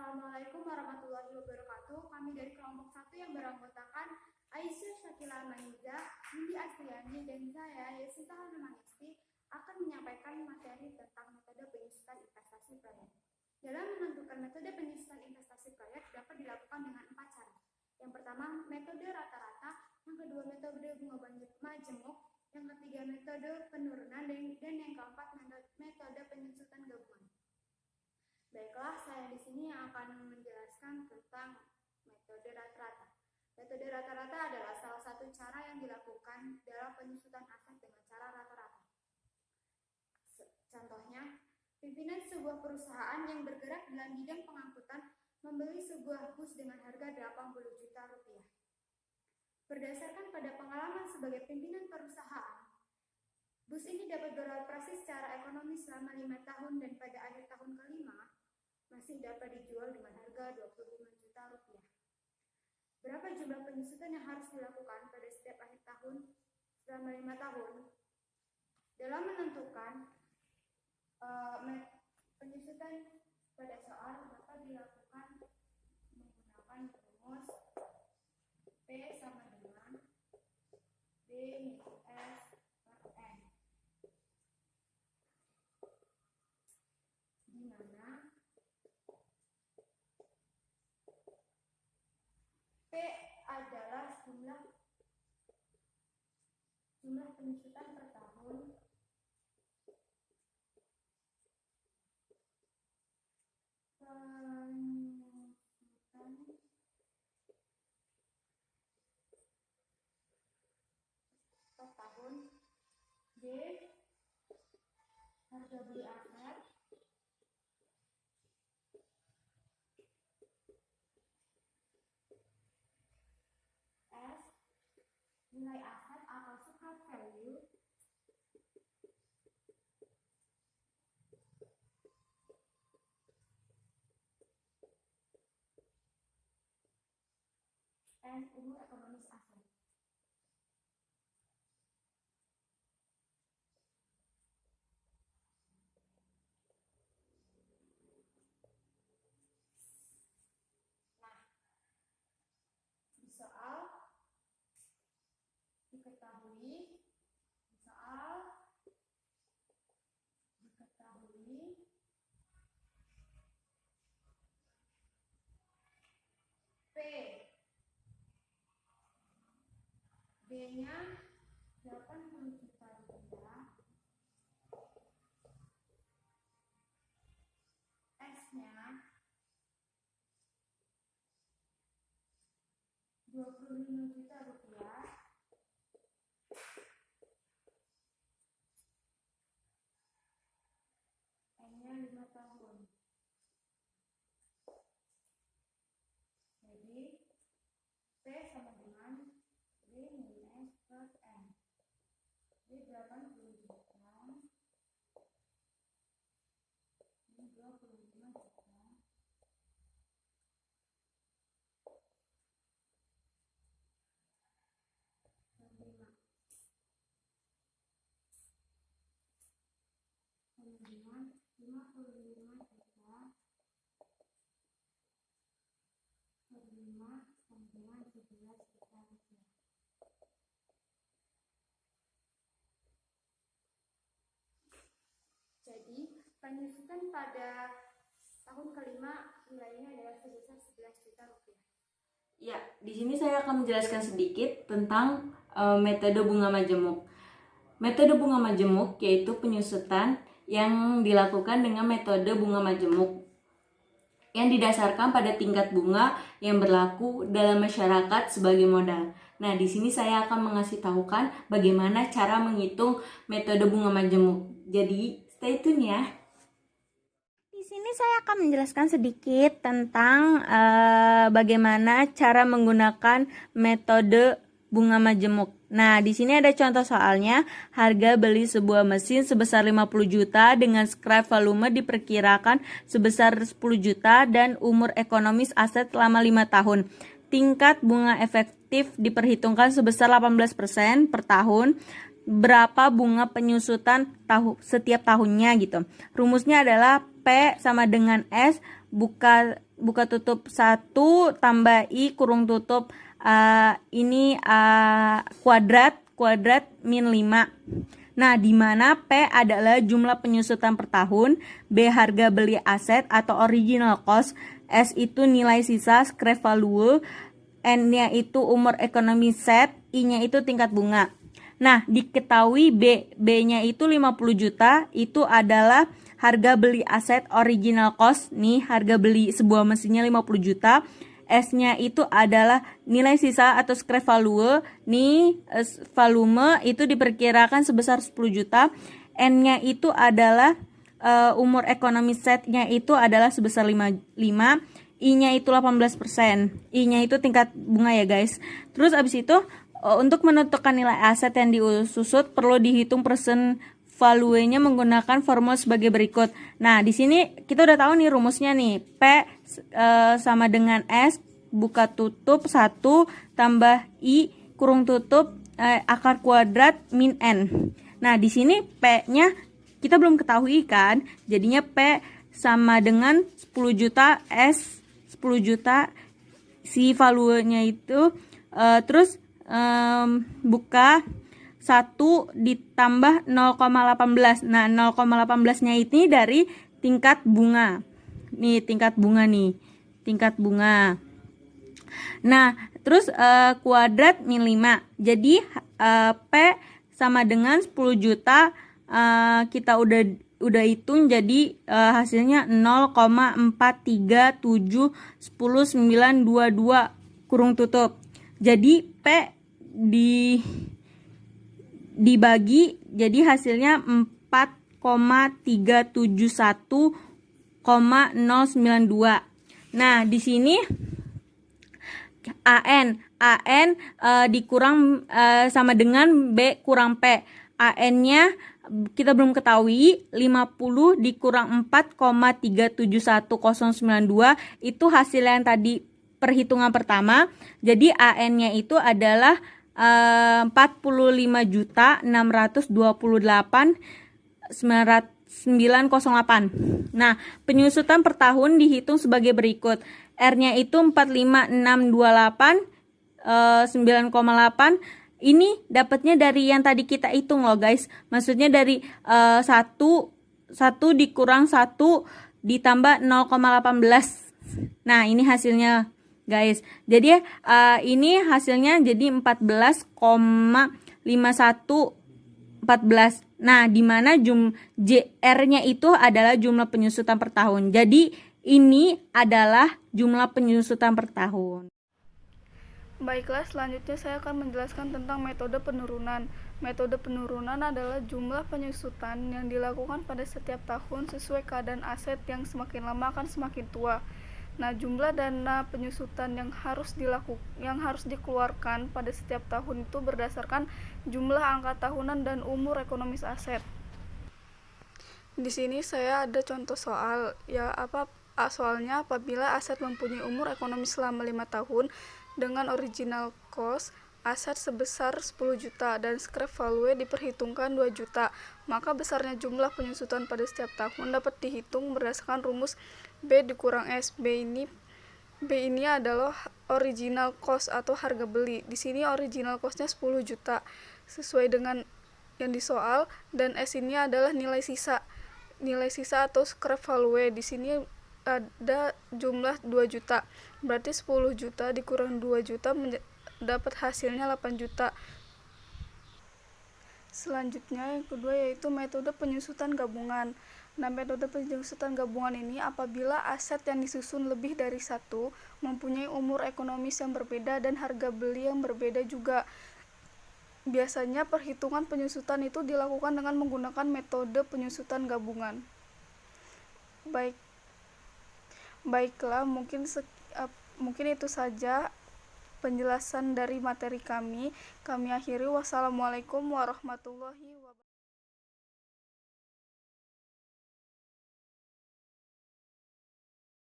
Assalamualaikum warahmatullahi wabarakatuh. Kami dari kelompok 1 yang beranggotakan Aisyah Syakila Maniza, Yudi Astriani, dan saya Yesinta Hanumanisti akan menyampaikan materi tentang metode penyusutan investasi proyek. Dalam menentukan metode penyusutan investasi proyek dapat dilakukan dengan 4 cara. Yang pertama, metode rata-rata. Yang kedua, metode bunga majemuk. Yang ketiga, metode penurunan. Dan yang keempat, metode penyusutan gabungan. Baiklah, saya di sini yang akan menjelaskan tentang metode rata-rata. Metode rata-rata adalah salah satu cara yang dilakukan dalam penyusutan aset dengan cara rata-rata. Contohnya, pimpinan sebuah perusahaan yang bergerak dalam bidang pengangkutan membeli sebuah bus dengan harga 80 juta rupiah. Berdasarkan pada pengalaman sebagai pimpinan perusahaan, bus ini dapat beroperasi secara ekonomis selama 5 tahun dan pada akhir tahun kelima masih dapat dijual dengan harga 25 juta rupiah. Berapa jumlah penyusutan yang harus dilakukan pada setiap akhir tahun selama 5 tahun? Dalam menentukan penyusutan pada soal dapat dilakukan menggunakan rumus P sama dengan B minus S per N, di mana P adalah jumlah penyusutan per tahun, B harga beli aset, S nilai aset atau scrap value, N umur ekonomis aset. Nah, di soal diketahui P B-nya 80 juta rupiah, S-nya 25 juta rupiah, N-nya 5 tahun. Jadi P sama dengan B minus plus N. B 80 juta, ini 25 juta, per 5. Kemudian 55 juta per 5 sama dengan 11 juta rupiah. Jadi, penyusutan pada tahun kelima nilainya adalah sebesar 11 juta rupiah. Ya, di sini saya akan menjelaskan sedikit tentang metode bunga majemuk. Metode bunga majemuk yaitu penyusutan yang dilakukan dengan metode bunga majemuk yang didasarkan pada tingkat bunga yang berlaku dalam masyarakat sebagai modal. Nah, di sini saya akan mengasih tahukan bagaimana cara menghitung metode bunga majemuk. Jadi, stay tune ya. Di sini saya akan menjelaskan sedikit tentang bagaimana cara menggunakan metode bunga majemuk. Nah, di sini ada contoh soalnya. Harga beli sebuah mesin sebesar 50 juta dengan scrap volume diperkirakan sebesar 10 juta dan umur ekonomis aset selama 5 tahun. Tingkat bunga efektif diperhitungkan sebesar 18% per tahun. Berapa bunga penyusutan setiap tahunnya gitu. Rumusnya adalah P P sama dengan S buka tutup 1 tambah I kurung tutup kuadrat min 5. Nah, di mana P adalah jumlah penyusutan per tahun, B harga beli aset atau original cost, S itu nilai sisa scrap value, N-nya itu umur ekonomi set, I-nya itu tingkat bunga. Nah, diketahui B-nya itu 50 juta, itu adalah harga beli aset original cost, nih harga beli sebuah mesinnya 50 juta. S-nya itu adalah nilai sisa atau scrap value, nih volume itu diperkirakan sebesar 10 juta. N-nya itu adalah umur ekonomi setnya itu adalah sebesar 5. I-nya itu 18%. I-nya itu tingkat bunga ya guys. Terus abis itu untuk menentukan nilai aset yang disusut perlu dihitung present value-nya menggunakan formula sebagai berikut. Nah, di sini kita udah tahu nih rumusnya nih. P sama dengan S buka tutup 1 tambah I kurung tutup akar kuadrat min N. Nah, di sini P-nya kita belum ketahui kan. Jadinya P sama dengan 10 juta, S 10 juta, si value-nya itu terus buka 1 ditambah 0,18. Nah, 0,18-nya ini dari tingkat bunga. Nih, tingkat bunga nih. Tingkat bunga. Nah, terus kuadrat min 5. Jadi P sama dengan 10 juta kita udah hitung jadi hasilnya 0,43710,922 kurung tutup. Jadi P dibagi jadi hasilnya 4,371,092. Nah, di sini AN dikurang sama dengan B kurang P. AN-nya kita belum ketahui, 50 dikurang 4,371,092 itu hasil yang tadi perhitungan pertama. Jadi AN-nya itu adalah 45.628.908. Nah, penyusutan per tahun dihitung sebagai berikut. R-nya itu 45.628.908. Ini dapatnya dari yang tadi kita hitung loh guys. Maksudnya dari 1 dikurang 1 ditambah 0,18. Nah, ini hasilnya guys. Jadi ini hasilnya jadi 14,5114. Nah, di mana JR-nya itu adalah jumlah penyusutan per tahun. Jadi ini adalah jumlah penyusutan per tahun. Baiklah, selanjutnya saya akan menjelaskan tentang metode penurunan. Metode penurunan adalah jumlah penyusutan yang dilakukan pada setiap tahun sesuai keadaan aset yang semakin lama akan semakin tua. Nah, jumlah dana penyusutan yang harus dikeluarkan pada setiap tahun itu berdasarkan jumlah angka tahunan dan umur ekonomis aset. Di sini saya ada contoh soal, soalnya apabila aset mempunyai umur ekonomis selama 5 tahun dengan original cost aset sebesar 10 juta dan scrap value diperhitungkan 2 juta, maka besarnya jumlah penyusutan pada setiap tahun dapat dihitung berdasarkan rumus B dikurang S. B ini adalah original cost atau harga beli. Di sini original costnya 10 juta sesuai dengan yang disoal, dan S ini adalah nilai sisa atau scrap value. Di sini ada jumlah 2 juta. Berarti 10 juta dikurang 2 juta dapat hasilnya 8 juta. Selanjutnya yang kedua yaitu metode penyusutan gabungan. Nah, metode penyusutan gabungan ini apabila aset yang disusun lebih dari satu mempunyai umur ekonomis yang berbeda dan harga beli yang berbeda juga. Biasanya perhitungan penyusutan itu dilakukan dengan menggunakan metode penyusutan gabungan. Baiklah, mungkin itu saja penjelasan dari materi kami. Kami akhiri. Wassalamualaikum warahmatullahi wabarakatuh.